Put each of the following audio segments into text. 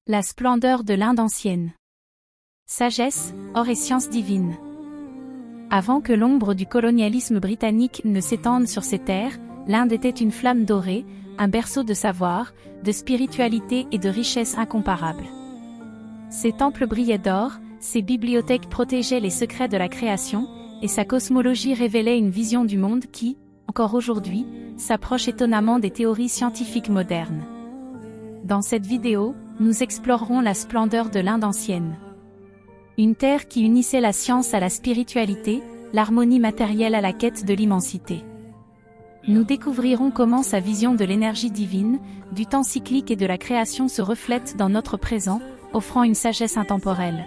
La splendeur de l'Inde ancienne. Sagesse, or et science divine. Avant que l'ombre du colonialisme britannique ne s'étende sur ces terres, l'Inde était une flamme dorée, un berceau de savoir, de spiritualité et de richesse incomparables. Ses temples brillaient d'or, ses bibliothèques protégeaient les secrets de la création, et sa cosmologie révélait une vision du monde qui, encore aujourd'hui, s'approche étonnamment des théories scientifiques modernes. Dans cette vidéo, nous explorerons la splendeur de l'Inde ancienne. Une terre qui unissait la science à la spiritualité, l'harmonie matérielle à la quête de l'immensité. Nous découvrirons comment sa vision de l'énergie divine, du temps cyclique et de la création se reflète dans notre présent, offrant une sagesse intemporelle.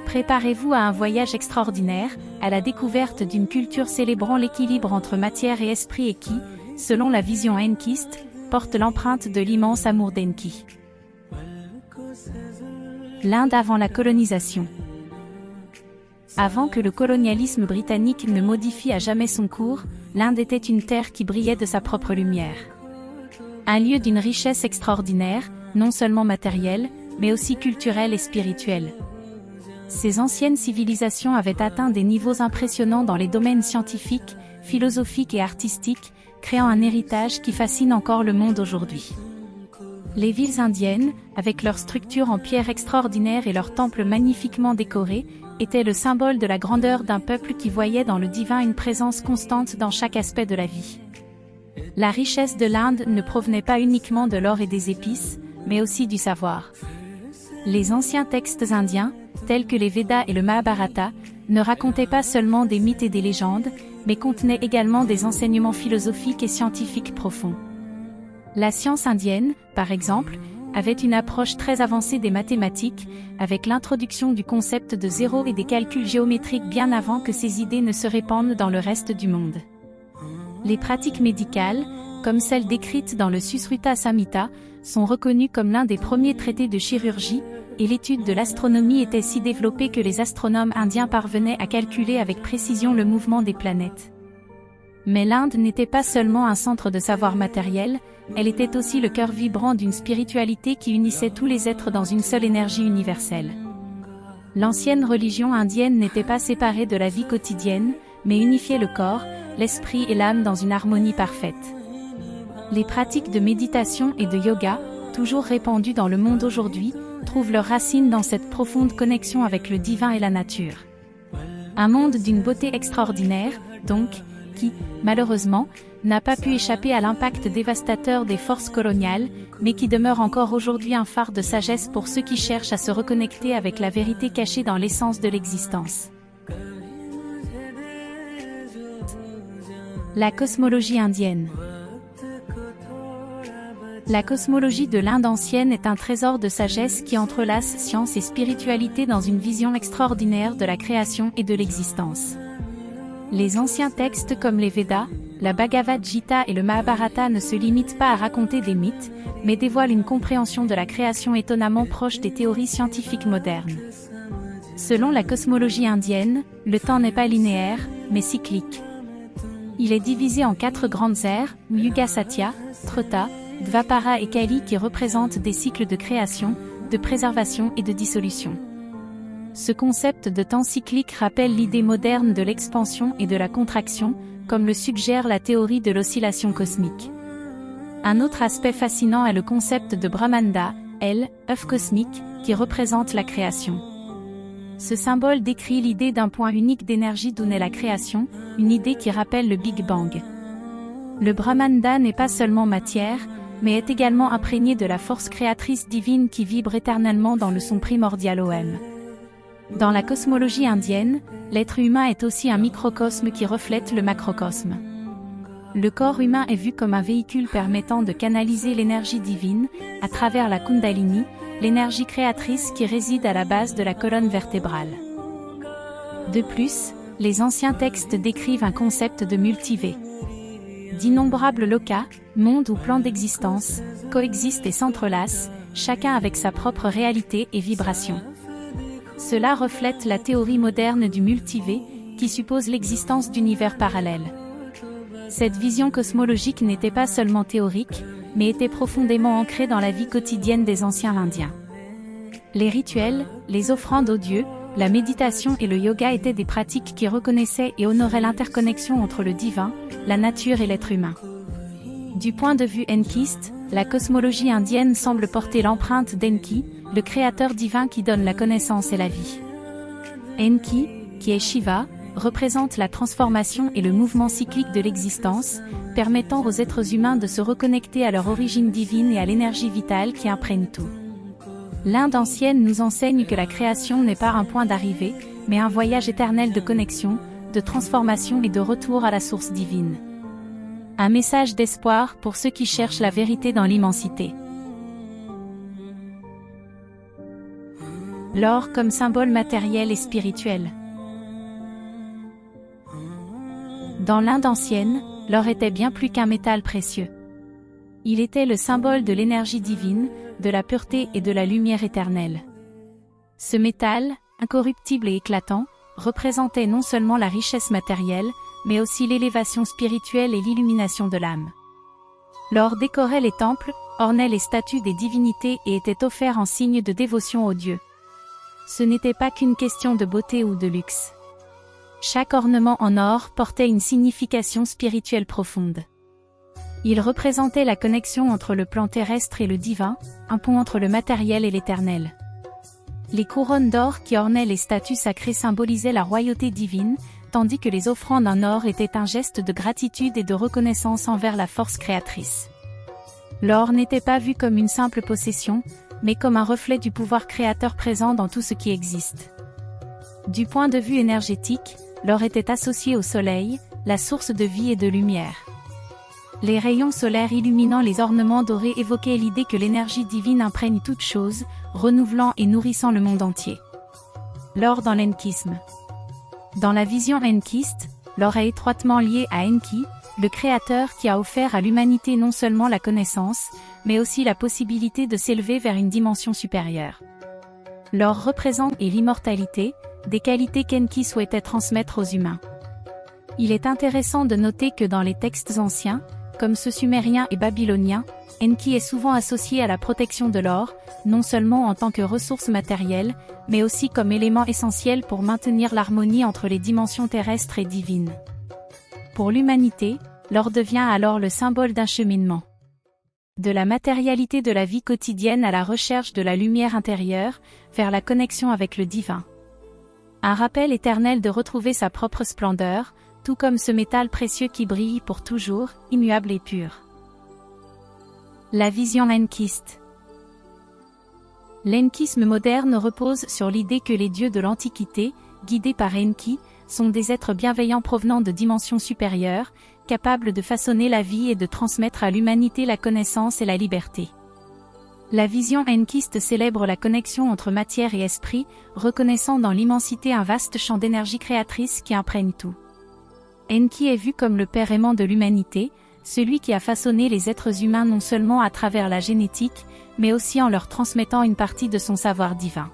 Préparez-vous à un voyage extraordinaire, à la découverte d'une culture célébrant l'équilibre entre matière et esprit et qui, selon la vision enkiste, porte l'empreinte de l'immense amour d'Enki. L'Inde avant la colonisation. Avant que le colonialisme britannique ne modifie à jamais son cours, l'Inde était une terre qui brillait de sa propre lumière. Un lieu d'une richesse extraordinaire, non seulement matérielle, mais aussi culturelle et spirituelle. Ces anciennes civilisations avaient atteint des niveaux impressionnants dans les domaines scientifiques, philosophiques et artistiques, créant un héritage qui fascine encore le monde aujourd'hui. Les villes indiennes, avec leurs structures en pierre extraordinaires et leurs temples magnifiquement décorés, étaient le symbole de la grandeur d'un peuple qui voyait dans le divin une présence constante dans chaque aspect de la vie. La richesse de l'Inde ne provenait pas uniquement de l'or et des épices, mais aussi du savoir. Les anciens textes indiens, tels que les Védas et le Mahabharata, ne racontaient pas seulement des mythes et des légendes, mais contenaient également des enseignements philosophiques et scientifiques profonds. La science indienne, par exemple, avait une approche très avancée des mathématiques, avec l'introduction du concept de zéro et des calculs géométriques bien avant que ces idées ne se répandent dans le reste du monde. Les pratiques médicales, comme celles décrites dans le Susruta Samhita, sont reconnues comme l'un des premiers traités de chirurgie, et l'étude de l'astronomie était si développée que les astronomes indiens parvenaient à calculer avec précision le mouvement des planètes. Mais l'Inde n'était pas seulement un centre de savoir matériel, elle était aussi le cœur vibrant d'une spiritualité qui unissait tous les êtres dans une seule énergie universelle. L'ancienne religion indienne n'était pas séparée de la vie quotidienne, mais unifiait le corps, l'esprit et l'âme dans une harmonie parfaite. Les pratiques de méditation et de yoga, toujours répandues dans le monde aujourd'hui, trouvent leurs racines dans cette profonde connexion avec le divin et la nature. Un monde d'une beauté extraordinaire, donc, qui, malheureusement, n'a pas pu échapper à l'impact dévastateur des forces coloniales, mais qui demeure encore aujourd'hui un phare de sagesse pour ceux qui cherchent à se reconnecter avec la vérité cachée dans l'essence de l'existence. La cosmologie indienne. La cosmologie de l'Inde ancienne est un trésor de sagesse qui entrelace science et spiritualité dans une vision extraordinaire de la création et de l'existence. Les anciens textes comme les Védas, la Bhagavad Gita et le Mahabharata ne se limitent pas à raconter des mythes, mais dévoilent une compréhension de la création étonnamment proche des théories scientifiques modernes. Selon la cosmologie indienne, le temps n'est pas linéaire, mais cyclique. Il est divisé en 4 grandes ères, Yuga Satya, Treta, Dvapara et Kali qui représentent des cycles de création, de préservation et de dissolution. Ce concept de temps cyclique rappelle l'idée moderne de l'expansion et de la contraction, comme le suggère la théorie de l'oscillation cosmique. Un autre aspect fascinant est le concept de Brahmanda, œuf cosmique, qui représente la création. Ce symbole décrit l'idée d'un point unique d'énergie d'où naît la création, une idée qui rappelle le Big Bang. Le Brahmanda n'est pas seulement matière, mais est également imprégné de la force créatrice divine qui vibre éternellement dans le son primordial OM. Dans la cosmologie indienne, l'être humain est aussi un microcosme qui reflète le macrocosme. Le corps humain est vu comme un véhicule permettant de canaliser l'énergie divine, à travers la Kundalini, l'énergie créatrice qui réside à la base de la colonne vertébrale. De plus, les anciens textes décrivent un concept de multivé. D'innombrables lokas, mondes ou plans d'existence, coexistent et s'entrelacent, chacun avec sa propre réalité et vibration. Cela reflète la théorie moderne du multivé, qui suppose l'existence d'univers parallèles. Cette vision cosmologique n'était pas seulement théorique, mais était profondément ancrée dans la vie quotidienne des anciens Indiens. Les rituels, les offrandes aux dieux, la méditation et le yoga étaient des pratiques qui reconnaissaient et honoraient l'interconnexion entre le divin, la nature et l'être humain. Du point de vue enkiste, la cosmologie indienne semble porter l'empreinte d'Enki, le créateur divin qui donne la connaissance et la vie. Enki, qui est Shiva, représente la transformation et le mouvement cyclique de l'existence, permettant aux êtres humains de se reconnecter à leur origine divine et à l'énergie vitale qui imprègne tout. L'Inde ancienne nous enseigne que la création n'est pas un point d'arrivée, mais un voyage éternel de connexion, de transformation et de retour à la source divine. Un message d'espoir pour ceux qui cherchent la vérité dans l'immensité. L'or comme symbole matériel et spirituel. Dans l'Inde ancienne, l'or était bien plus qu'un métal précieux. Il était le symbole de l'énergie divine, de la pureté et de la lumière éternelle. Ce métal, incorruptible et éclatant, représentait non seulement la richesse matérielle, mais aussi l'élévation spirituelle et l'illumination de l'âme. L'or décorait les temples, ornait les statues des divinités et était offert en signe de dévotion aux dieux. Ce n'était pas qu'une question de beauté ou de luxe. Chaque ornement en or portait une signification spirituelle profonde. Il représentait la connexion entre le plan terrestre et le divin, un pont entre le matériel et l'éternel. Les couronnes d'or qui ornaient les statues sacrées symbolisaient la royauté divine, tandis que les offrandes en or étaient un geste de gratitude et de reconnaissance envers la force créatrice. L'or n'était pas vu comme une simple possession, mais comme un reflet du pouvoir créateur présent dans tout ce qui existe. Du point de vue énergétique, l'or était associé au soleil, la source de vie et de lumière. Les rayons solaires illuminant les ornements dorés évoquaient l'idée que l'énergie divine imprègne toute chose, renouvelant et nourrissant le monde entier. L'or dans l'enkisme. Dans la vision enkiste, l'or est étroitement lié à Enki, le créateur qui a offert à l'humanité non seulement la connaissance, mais aussi la possibilité de s'élever vers une dimension supérieure. L'or représente l'immortalité, des qualités qu'Enki souhaitait transmettre aux humains. Il est intéressant de noter que dans les textes anciens, comme ceux sumériens et babyloniens, Enki est souvent associé à la protection de l'or, non seulement en tant que ressource matérielle, mais aussi comme élément essentiel pour maintenir l'harmonie entre les dimensions terrestres et divines. Pour l'humanité, l'or devient alors le symbole d'un cheminement. De la matérialité de la vie quotidienne à la recherche de la lumière intérieure, vers la connexion avec le divin. Un rappel éternel de retrouver sa propre splendeur, tout comme ce métal précieux qui brille pour toujours, immuable et pur. La vision enkiste. L'enkisme moderne repose sur l'idée que les dieux de l'Antiquité, guidés par Enki, sont des êtres bienveillants provenant de dimensions supérieures, capables de façonner la vie et de transmettre à l'humanité la connaissance et la liberté. La vision enkiste célèbre la connexion entre matière et esprit, reconnaissant dans l'immensité un vaste champ d'énergie créatrice qui imprègne tout. Enki est vu comme le père aimant de l'humanité, celui qui a façonné les êtres humains non seulement à travers la génétique, mais aussi en leur transmettant une partie de son savoir divin.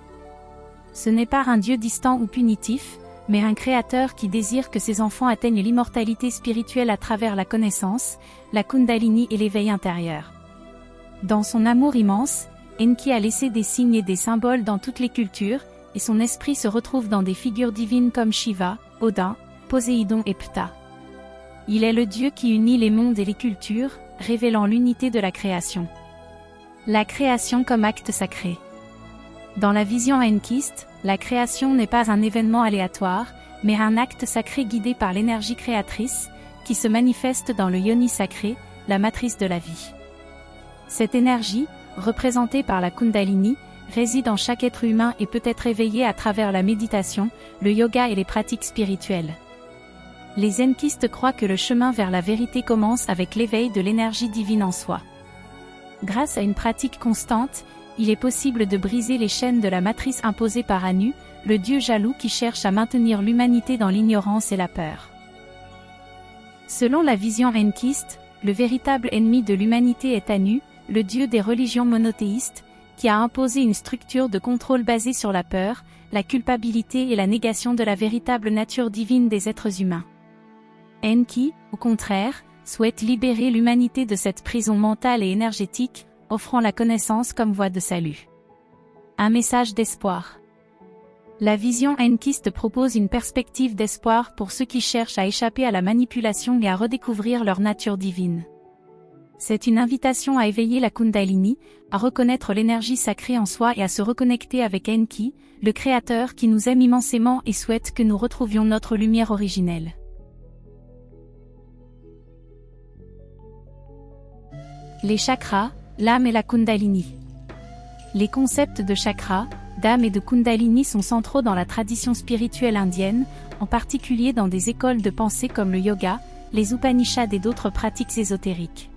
Ce n'est pas un dieu distant ou punitif, mais un créateur qui désire que ses enfants atteignent l'immortalité spirituelle à travers la connaissance, la Kundalini et l'éveil intérieur. Dans son amour immense, Enki a laissé des signes et des symboles dans toutes les cultures, et son esprit se retrouve dans des figures divines comme Shiva, Odin, Poséidon et Ptah. Il est le dieu qui unit les mondes et les cultures, révélant l'unité de la création. La création comme acte sacré. Dans la vision enkiste, la création n'est pas un événement aléatoire, mais un acte sacré guidé par l'énergie créatrice, qui se manifeste dans le yoni sacré, la matrice de la vie. Cette énergie, représentée par la Kundalini, réside en chaque être humain et peut être éveillée à travers la méditation, le yoga et les pratiques spirituelles. Les enkistes croient que le chemin vers la vérité commence avec l'éveil de l'énergie divine en soi. Grâce à une pratique constante, il est possible de briser les chaînes de la matrice imposée par Anu, le dieu jaloux qui cherche à maintenir l'humanité dans l'ignorance et la peur. Selon la vision enkiste, le véritable ennemi de l'humanité est Anu, le dieu des religions monothéistes, qui a imposé une structure de contrôle basée sur la peur, la culpabilité et la négation de la véritable nature divine des êtres humains. Enki, au contraire, souhaite libérer l'humanité de cette prison mentale et énergétique, offrant la connaissance comme voie de salut. Un message d'espoir. La vision Enkiste propose une perspective d'espoir pour ceux qui cherchent à échapper à la manipulation et à redécouvrir leur nature divine. C'est une invitation à éveiller la Kundalini, à reconnaître l'énergie sacrée en soi et à se reconnecter avec Enki, le Créateur qui nous aime immensément et souhaite que nous retrouvions notre lumière originelle. Les chakras, l'âme et la Kundalini. Les concepts de chakras, d'âme et de Kundalini sont centraux dans la tradition spirituelle indienne, en particulier dans des écoles de pensée comme le yoga, les Upanishads et d'autres pratiques ésotériques.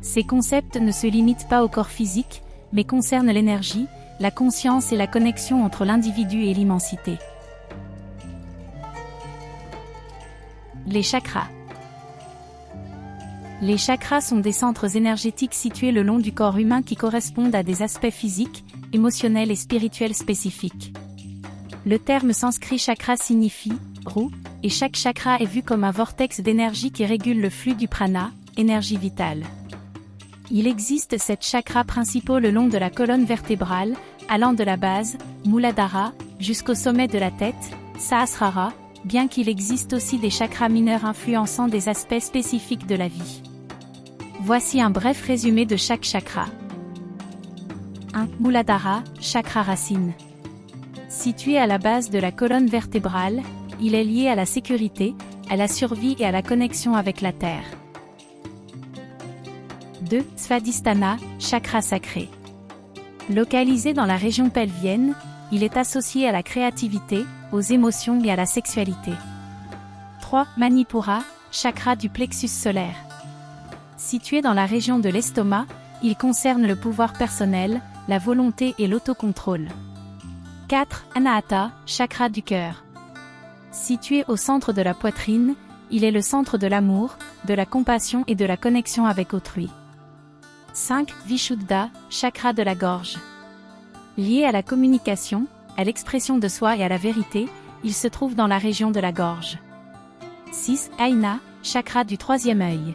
Ces concepts ne se limitent pas au corps physique, mais concernent l'énergie, la conscience et la connexion entre l'individu et l'immensité. Les chakras. Les chakras sont des centres énergétiques situés le long du corps humain qui correspondent à des aspects physiques, émotionnels et spirituels spécifiques. Le terme sanskrit chakra signifie « roue » et chaque chakra est vu comme un vortex d'énergie qui régule le flux du prana, énergie vitale. Il existe 7 chakras principaux le long de la colonne vertébrale, allant de la base, Muladhara, jusqu'au sommet de la tête, Sahasrara, bien qu'il existe aussi des chakras mineurs influençant des aspects spécifiques de la vie. Voici un bref résumé de chaque chakra. 1. Muladhara, chakra racine. Situé à la base de la colonne vertébrale, il est lié à la sécurité, à la survie et à la connexion avec la terre. 2. Svadhisthana, chakra sacré. Localisé dans la région pelvienne, il est associé à la créativité, aux émotions et à la sexualité. 3. Manipura, chakra du plexus solaire. Situé dans la région de l'estomac, il concerne le pouvoir personnel, la volonté et l'autocontrôle. 4. Anahata, chakra du cœur. Situé au centre de la poitrine, il est le centre de l'amour, de la compassion et de la connexion avec autrui. 5. Vishuddha, chakra de la gorge. Lié à la communication, à l'expression de soi et à la vérité, il se trouve dans la région de la gorge. 6. Aina, chakra du troisième œil.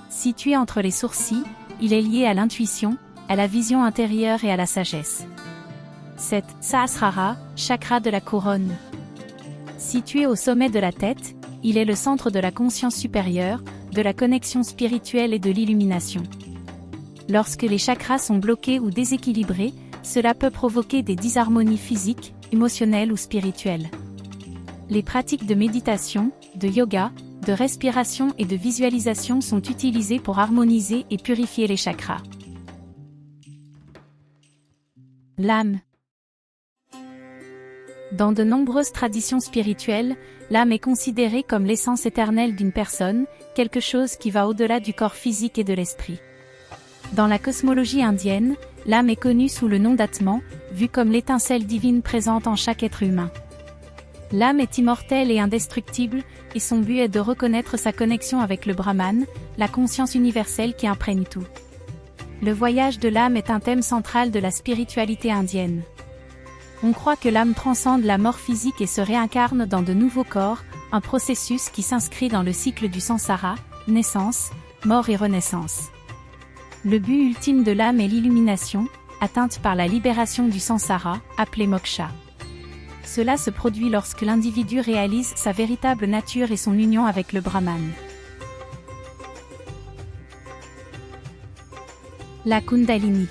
Situé entre les sourcils, il est lié à l'intuition, à la vision intérieure et à la sagesse. 7. Sahasrara, chakra de la couronne. Situé au sommet de la tête, il est le centre de la conscience supérieure, de la connexion spirituelle et de l'illumination. Lorsque les chakras sont bloqués ou déséquilibrés, cela peut provoquer des disharmonies physiques, émotionnelles ou spirituelles. Les pratiques de méditation, de yoga, de respiration et de visualisation sont utilisées pour harmoniser et purifier les chakras. L'âme. Dans de nombreuses traditions spirituelles, l'âme est considérée comme l'essence éternelle d'une personne, quelque chose qui va au-delà du corps physique et de l'esprit. Dans la cosmologie indienne, l'âme est connue sous le nom d'Atman, vue comme l'étincelle divine présente en chaque être humain. L'âme est immortelle et indestructible, et son but est de reconnaître sa connexion avec le Brahman, la conscience universelle qui imprègne tout. Le voyage de l'âme est un thème central de la spiritualité indienne. On croit que l'âme transcende la mort physique et se réincarne dans de nouveaux corps, un processus qui s'inscrit dans le cycle du samsara, naissance, mort et renaissance. Le but ultime de l'âme est l'illumination, atteinte par la libération du samsara, appelée moksha. Cela se produit lorsque l'individu réalise sa véritable nature et son union avec le Brahman. La Kundalini.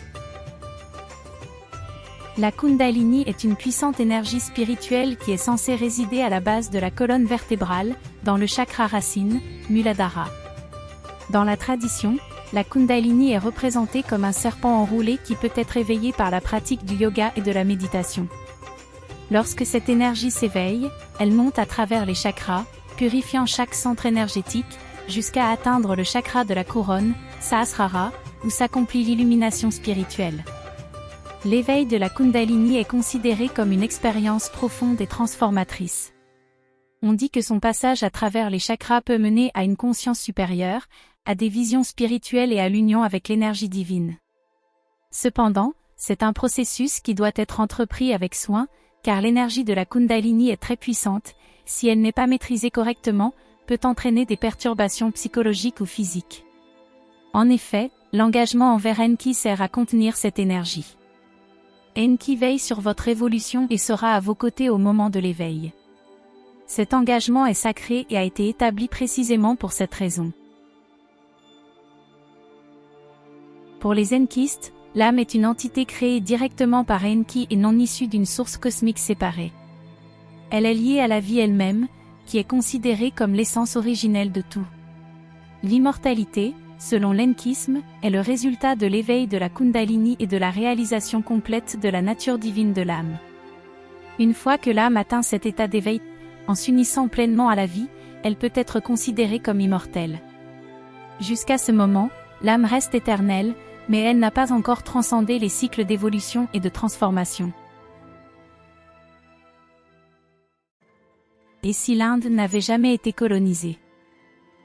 La Kundalini est une puissante énergie spirituelle qui est censée résider à la base de la colonne vertébrale, dans le chakra racine, Muladhara. Dans la tradition, la Kundalini est représentée comme un serpent enroulé qui peut être éveillé par la pratique du yoga et de la méditation. Lorsque cette énergie s'éveille, elle monte à travers les chakras, purifiant chaque centre énergétique, jusqu'à atteindre le chakra de la couronne, Sahasrara, où s'accomplit l'illumination spirituelle. L'éveil de la Kundalini est considéré comme une expérience profonde et transformatrice. On dit que son passage à travers les chakras peut mener à une conscience supérieure, à des visions spirituelles et à l'union avec l'énergie divine. Cependant, c'est un processus qui doit être entrepris avec soin, car l'énergie de la Kundalini est très puissante, si elle n'est pas maîtrisée correctement, peut entraîner des perturbations psychologiques ou physiques. En effet, l'engagement envers Enki sert à contenir cette énergie. Enki veille sur votre évolution et sera à vos côtés au moment de l'éveil. Cet engagement est sacré et a été établi précisément pour cette raison. Pour les Enkistes, l'âme est une entité créée directement par Enki et non issue d'une source cosmique séparée. Elle est liée à la vie elle-même, qui est considérée comme l'essence originelle de tout. L'immortalité, selon l'Enkisme, est le résultat de l'éveil de la Kundalini et de la réalisation complète de la nature divine de l'âme. Une fois que l'âme atteint cet état d'éveil, en s'unissant pleinement à la vie, elle peut être considérée comme immortelle. Jusqu'à ce moment, l'âme reste éternelle, mais elle n'a pas encore transcendé les cycles d'évolution et de transformation. Et si l'Inde n'avait jamais été colonisée?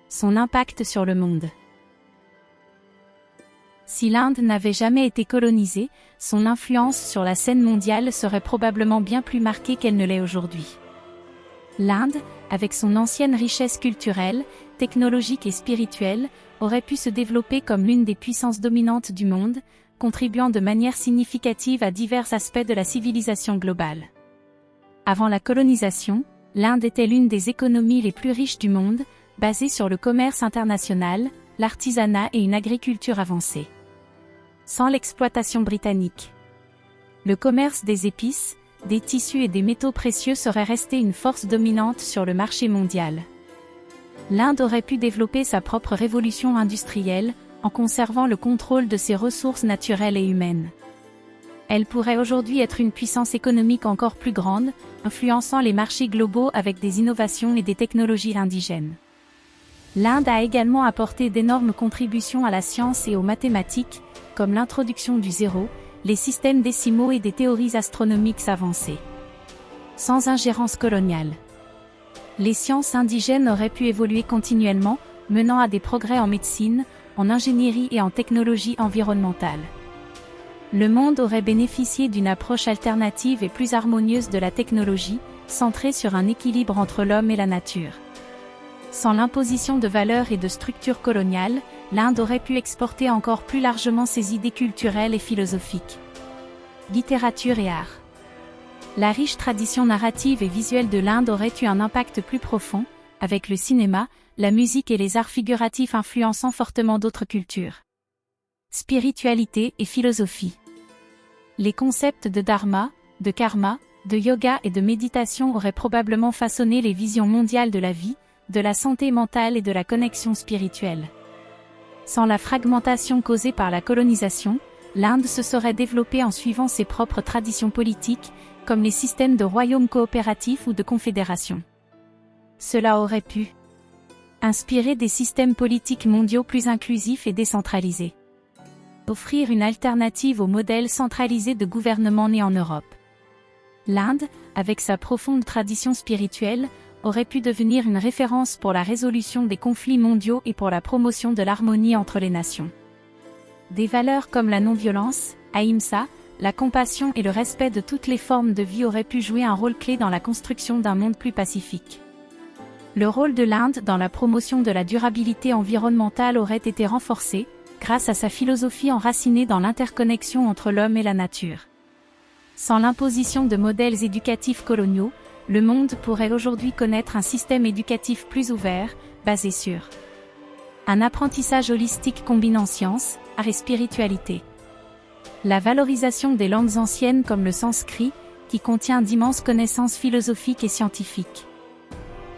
Son impact sur le monde. Si l'Inde n'avait jamais été colonisée, son influence sur la scène mondiale serait probablement bien plus marquée qu'elle ne l'est aujourd'hui. L'Inde, avec son ancienne richesse culturelle, technologique et spirituelle, aurait pu se développer comme l'une des puissances dominantes du monde, contribuant de manière significative à divers aspects de la civilisation globale. Avant la colonisation, l'Inde était l'une des économies les plus riches du monde, basée sur le commerce international, l'artisanat et une agriculture avancée. Sans l'exploitation britannique, le commerce des épices, des tissus et des métaux précieux serait resté une force dominante sur le marché mondial. L'Inde aurait pu développer sa propre révolution industrielle, en conservant le contrôle de ses ressources naturelles et humaines. Elle pourrait aujourd'hui être une puissance économique encore plus grande, influençant les marchés globaux avec des innovations et des technologies indigènes. L'Inde a également apporté d'énormes contributions à la science et aux mathématiques, comme l'introduction du zéro, les systèmes décimaux et des théories astronomiques avancées. Sans ingérence coloniale, les sciences indigènes auraient pu évoluer continuellement, menant à des progrès en médecine, en ingénierie et en technologie environnementale. Le monde aurait bénéficié d'une approche alternative et plus harmonieuse de la technologie, centrée sur un équilibre entre l'homme et la nature. Sans l'imposition de valeurs et de structures coloniales, l'Inde aurait pu exporter encore plus largement ses idées culturelles et philosophiques. Littérature et art. La riche tradition narrative et visuelle de l'Inde aurait eu un impact plus profond, avec le cinéma, la musique et les arts figuratifs influençant fortement d'autres cultures. Spiritualité et philosophie. Les concepts de dharma, de karma, de yoga et de méditation auraient probablement façonné les visions mondiales de la vie, de la santé mentale et de la connexion spirituelle. Sans la fragmentation causée par la colonisation, l'Inde se serait développée en suivant ses propres traditions politiques, comme les systèmes de royaumes coopératifs ou de confédérations. Cela aurait pu inspirer des systèmes politiques mondiaux plus inclusifs et décentralisés. Offrir une alternative au modèle centralisé de gouvernement né en Europe. L'Inde, avec sa profonde tradition spirituelle, aurait pu devenir une référence pour la résolution des conflits mondiaux et pour la promotion de l'harmonie entre les nations. Des valeurs comme la non-violence, ahimsa, la compassion et le respect de toutes les formes de vie auraient pu jouer un rôle clé dans la construction d'un monde plus pacifique. Le rôle de l'Inde dans la promotion de la durabilité environnementale aurait été renforcé, grâce à sa philosophie enracinée dans l'interconnexion entre l'homme et la nature. Sans l'imposition de modèles éducatifs coloniaux, le monde pourrait aujourd'hui connaître un système éducatif plus ouvert, basé sur un apprentissage holistique combinant science, art et spiritualité. La valorisation des langues anciennes comme le sanskrit, qui contient d'immenses connaissances philosophiques et scientifiques.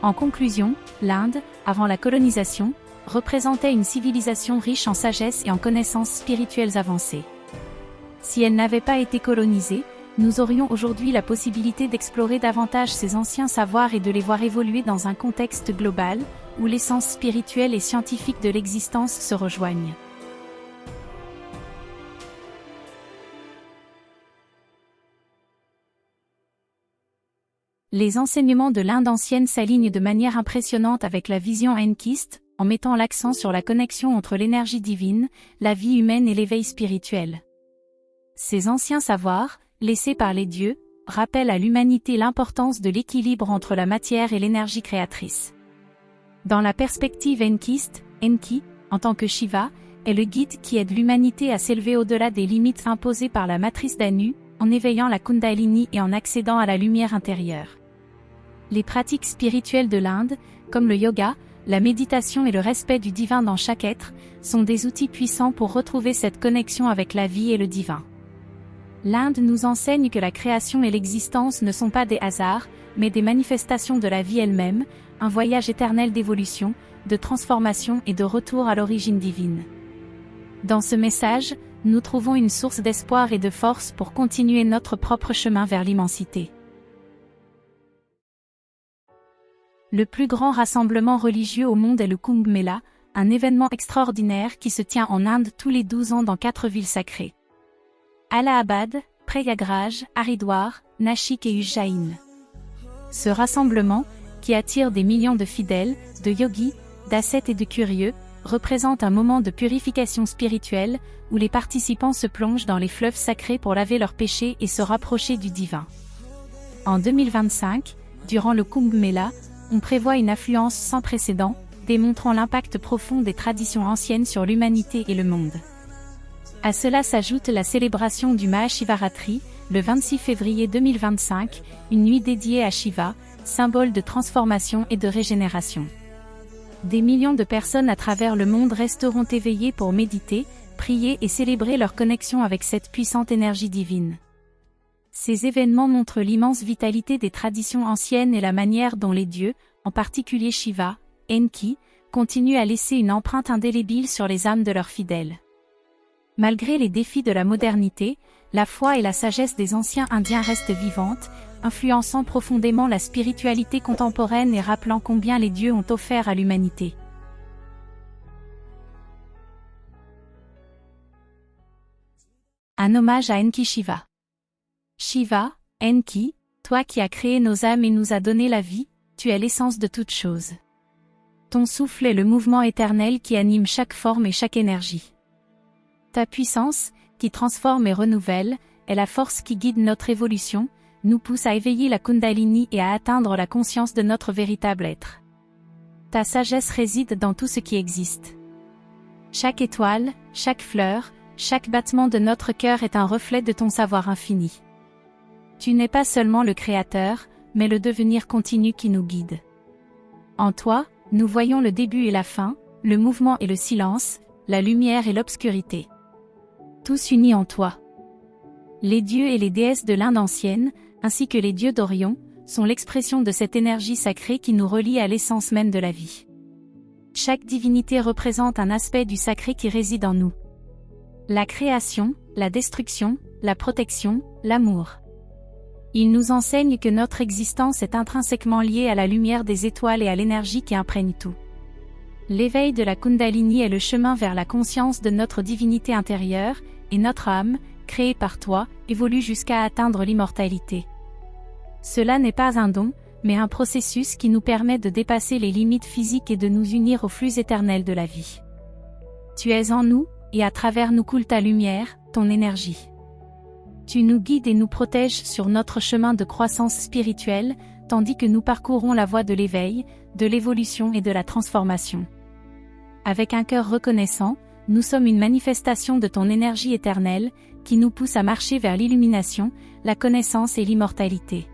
En conclusion, l'Inde, avant la colonisation, représentait une civilisation riche en sagesse et en connaissances spirituelles avancées. Si elle n'avait pas été colonisée, nous aurions aujourd'hui la possibilité d'explorer davantage ces anciens savoirs et de les voir évoluer dans un contexte global, où l'essence spirituelle et scientifique de l'existence se rejoignent. Les enseignements de l'Inde ancienne s'alignent de manière impressionnante avec la vision enkiste, en mettant l'accent sur la connexion entre l'énergie divine, la vie humaine et l'éveil spirituel. Ces anciens savoirs, laissés par les dieux, rappellent à l'humanité l'importance de l'équilibre entre la matière et l'énergie créatrice. Dans la perspective enkiste, Enki, en tant que Shiva, est le guide qui aide l'humanité à s'élever au-delà des limites imposées par la matrice d'Anu, en éveillant la Kundalini et en accédant à la lumière intérieure. Les pratiques spirituelles de l'Inde, comme le yoga, la méditation et le respect du divin dans chaque être, sont des outils puissants pour retrouver cette connexion avec la vie et le divin. L'Inde nous enseigne que la création et l'existence ne sont pas des hasards, mais des manifestations de la vie elle-même, un voyage éternel d'évolution, de transformation et de retour à l'origine divine. Dans ce message, nous trouvons une source d'espoir et de force pour continuer notre propre chemin vers l'immensité. Le plus grand rassemblement religieux au monde est le Kumbh Mela, un événement extraordinaire qui se tient en Inde tous les 12 ans dans 4 villes sacrées. Allahabad, Prayagraj, Haridwar, Nashik et Ujjain. Ce rassemblement, qui attire des millions de fidèles, de yogis, d'ascètes et de curieux, représente un moment de purification spirituelle, où les participants se plongent dans les fleuves sacrés pour laver leurs péchés et se rapprocher du divin. En 2025, durant le Kumbh Mela, on prévoit une affluence sans précédent, démontrant l'impact profond des traditions anciennes sur l'humanité et le monde. À cela s'ajoute la célébration du Mahashivaratri, le 26 février 2025, une nuit dédiée à Shiva, symbole de transformation et de régénération. Des millions de personnes à travers le monde resteront éveillées pour méditer, prier et célébrer leur connexion avec cette puissante énergie divine. Ces événements montrent l'immense vitalité des traditions anciennes et la manière dont les dieux, en particulier Shiva, Enki, continuent à laisser une empreinte indélébile sur les âmes de leurs fidèles. Malgré les défis de la modernité, la foi et la sagesse des anciens Indiens restent vivantes, influençant profondément la spiritualité contemporaine et rappelant combien les dieux ont offert à l'humanité. Un hommage à Enki Shiva. Shiva, Enki, toi qui as créé nos âmes et nous as donné la vie, tu es l'essence de toutes choses. Ton souffle est le mouvement éternel qui anime chaque forme et chaque énergie. Ta puissance, qui transforme et renouvelle, est la force qui guide notre évolution, nous pousse à éveiller la Kundalini et à atteindre la conscience de notre véritable être. Ta sagesse réside dans tout ce qui existe. Chaque étoile, chaque fleur, chaque battement de notre cœur est un reflet de ton savoir infini. Tu n'es pas seulement le Créateur, mais le devenir continu qui nous guide. En toi, nous voyons le début et la fin, le mouvement et le silence, la lumière et l'obscurité. Tous unis en toi. Les dieux et les déesses de l'Inde ancienne, ainsi que les dieux d'Orion, sont l'expression de cette énergie sacrée qui nous relie à l'essence même de la vie. Chaque divinité représente un aspect du sacré qui réside en nous. La création, la destruction, la protection, l'amour. Ils nous enseignent que notre existence est intrinsèquement liée à la lumière des étoiles et à l'énergie qui imprègne tout. L'éveil de la Kundalini est le chemin vers la conscience de notre divinité intérieure, et notre âme, créée par toi, évolue jusqu'à atteindre l'immortalité. Cela n'est pas un don, mais un processus qui nous permet de dépasser les limites physiques et de nous unir au flux éternel de la vie. Tu es en nous, et à travers nous coule ta lumière, ton énergie. Tu nous guides et nous protèges sur notre chemin de croissance spirituelle, tandis que nous parcourons la voie de l'éveil, de l'évolution et de la transformation. Avec un cœur reconnaissant, nous sommes une manifestation de ton énergie éternelle, qui nous pousse à marcher vers l'illumination, la connaissance et l'immortalité.